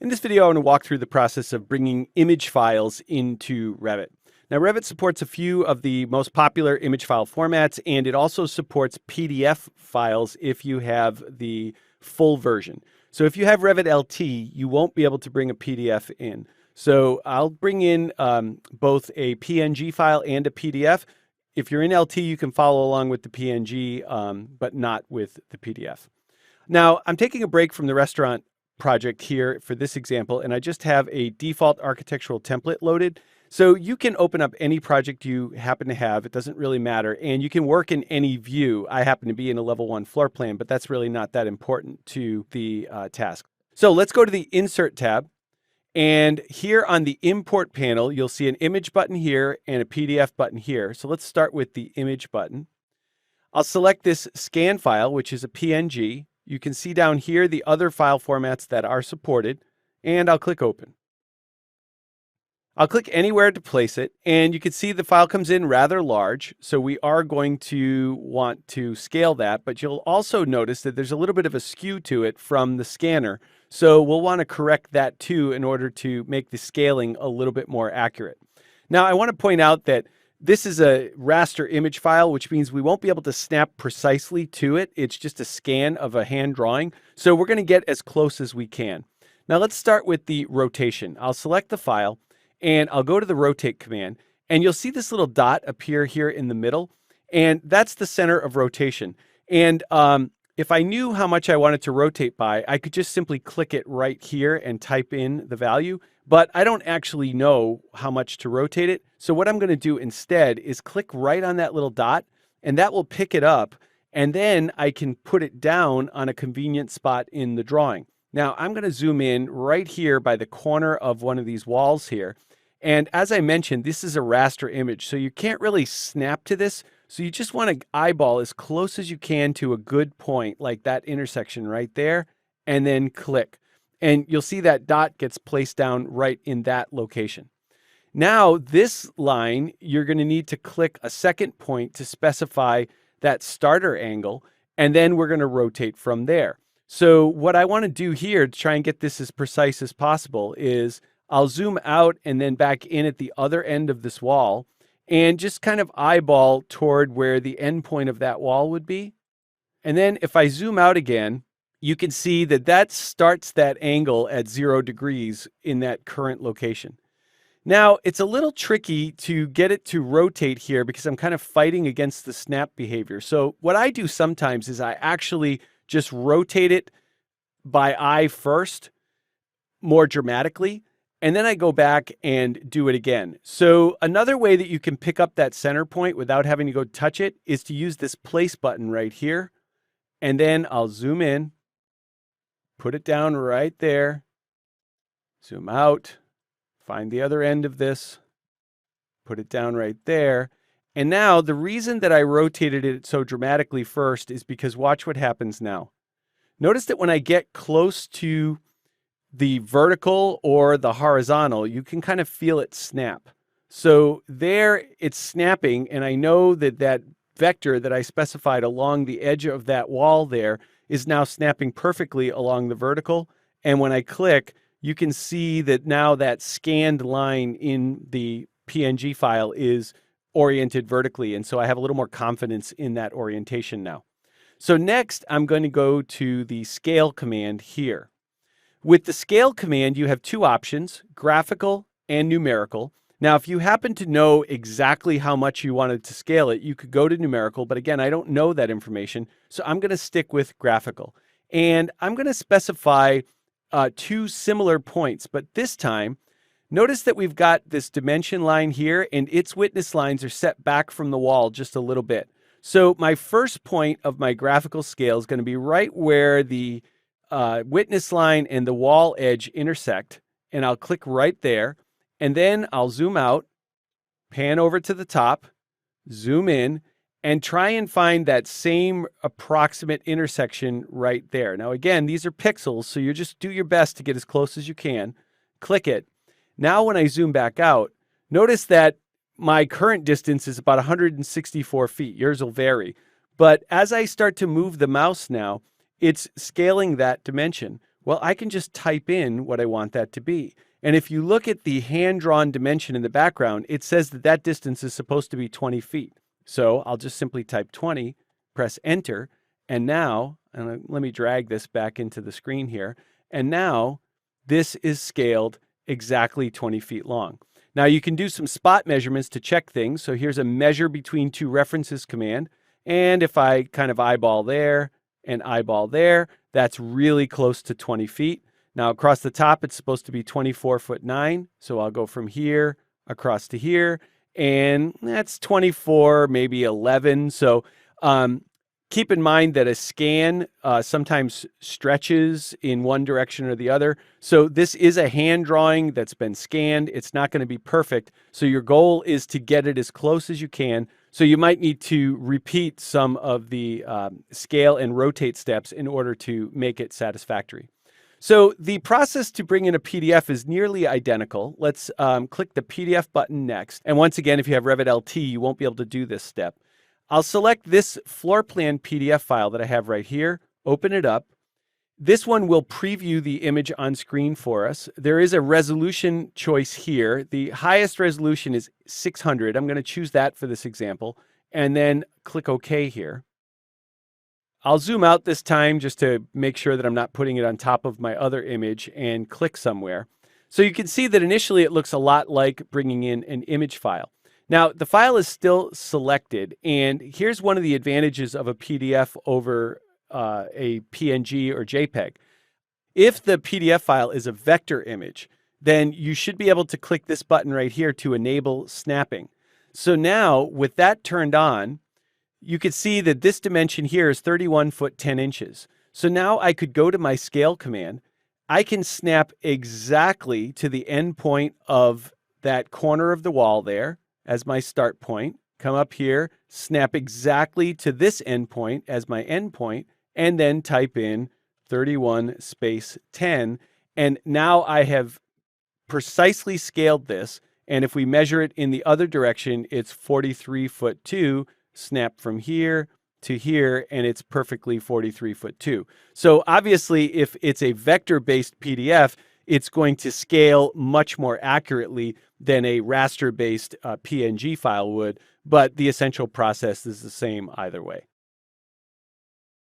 In this video, I want to walk through the process of bringing image files into Revit. Now, Revit supports a few of the most popular image file formats, and it also supports PDF files if you have the full version. So if you have Revit LT, you won't be able to bring a PDF in. So I'll bring in both a PNG file and a PDF. If you're in LT, you can follow along with the PNG, but not with the PDF. Now, I'm taking a break from the restaurant project here for this example, and I just have a default architectural template loaded. So you can open up any project you happen to have. It doesn't really matter. And you can work in any view. I happen to be in a level 1 floor plan, but that's really not that important to the task. So let's go to the Insert tab. And here on the Import panel, you'll see an image button here and a PDF button here. So let's start with the image button. I'll select this scan file, which is a PNG. You can see down here the other file formats that are supported, and I'll click Open. I'll click anywhere to place it, and you can see the file comes in rather large, so we are going to want to scale that, but you'll also notice that there's a little bit of a skew to it from the scanner, so we'll want to correct that too in order to make the scaling a little bit more accurate. Now, I want to point out that this is a raster image file, which means we won't be able to snap precisely to it. It's just a scan of a hand drawing. So we're going to get as close as we can. Now let's start with the rotation. I'll select the file and I'll go to the rotate command, and you'll see this little dot appear here in the middle, and that's the center of rotation. And if I knew how much I wanted to rotate by, I could just simply click it right here and type in the value, but I don't actually know how much to rotate it. So what I'm going to do instead is click right on that little dot, and that will pick it up, and then I can put it down on a convenient spot in the drawing. Now I'm going to zoom in right here by the corner of one of these walls here. And as I mentioned, this is a raster image, so you can't really snap to this. So you just want to eyeball as close as you can to a good point, like that intersection right there, and then click. And you'll see that dot gets placed down right in that location. Now, this line, you're going to need to click a second point to specify that starter angle, and then we're going to rotate from there. So what I want to do here to try and get this as precise as possible is I'll zoom out and then back in at the other end of this wall and just kind of eyeball toward where the end point of that wall would be. And then if I zoom out again, you can see that that starts that angle at 0 degrees in that current location. Now, it's a little tricky to get it to rotate here because I'm kind of fighting against the snap behavior. So what I do sometimes is I actually just rotate it by eye first, more dramatically, and then I go back and do it again. So another way that you can pick up that center point without having to go touch it is to use this place button right here. And then I'll zoom in, put it down right there, zoom out, find the other end of this, put it down right there. And now the reason that I rotated it so dramatically first is because watch what happens now. Notice that when I get close to the vertical or the horizontal, you can kind of feel it snap. So there it's snapping, and I know that that vector that I specified along the edge of that wall there is now snapping perfectly along the vertical. And when I click, you can see that now that scanned line in the PNG file is oriented vertically. And so I have a little more confidence in that orientation now. So next, I'm going to go to the scale command here. With the scale command, you have two options, graphical and numerical. Now, if you happen to know exactly how much you wanted to scale it, you could go to numerical, but again, I don't know that information, so I'm going to stick with graphical. And I'm going to specify two similar points, but this time, notice that we've got this dimension line here, and its witness lines are set back from the wall just a little bit. So my first point of my graphical scale is going to be right where the witness line and the wall edge intersect, and I'll click right there, and then I'll zoom out, pan over to the top, zoom in, and try and find that same approximate intersection right there. Now again, these are pixels, so you just do your best to get as close as you can. Click it. Now when I zoom back out, notice that my current distance is about 164 feet. Yours will vary. But as I start to move the mouse now, it's scaling that dimension. Well, I can just type in what I want that to be. And if you look at the hand-drawn dimension in the background, it says that that distance is supposed to be 20 feet. So I'll just simply type 20, press enter, and now, and let me drag this back into the screen here, and now this is scaled exactly 20 feet long. Now you can do some spot measurements to check things. So here's a measure between two references command. And if I kind of eyeball there and eyeball there, that's really close to 20 feet. Now across the top, it's supposed to be 24'9". So I'll go from here across to here, and that's 24, maybe 11. So keep in mind that a scan sometimes stretches in one direction or the other. So this is a hand drawing that's been scanned. It's not going to be perfect. So your goal is to get it as close as you can. So you might need to repeat some of the scale and rotate steps in order to make it satisfactory. So the process to bring in a PDF is nearly identical. Let's click the PDF button next. And once again, if you have Revit LT, you won't be able to do this step. I'll select this floor plan PDF file that I have right here, open it up. This one will preview the image on screen for us. There is a resolution choice here. The highest resolution is 600. I'm going to choose that for this example, and then click OK here. I'll zoom out this time just to make sure that I'm not putting it on top of my other image, and click somewhere. So you can see that initially it looks a lot like bringing in an image file. Now, the file is still selected, and here's one of the advantages of a PDF over a PNG or JPEG. If the PDF file is a vector image, then you should be able to click this button right here to enable snapping. So now, with that turned on, you can see that this dimension here is 31 foot 10 inches. So now I could go to my scale command. I can snap exactly to the end point of that corner of the wall there as my start point, come up here, snap exactly to this endpoint as my endpoint, and then type in 31 space 10. And now I have precisely scaled this. And if we measure it in the other direction, it's 43 foot 2, snap from here to here, and it's perfectly 43 foot 2. So obviously, if it's a vector-based PDF, it's going to scale much more accurately than a raster-based PNG file would, but the essential process is the same either way.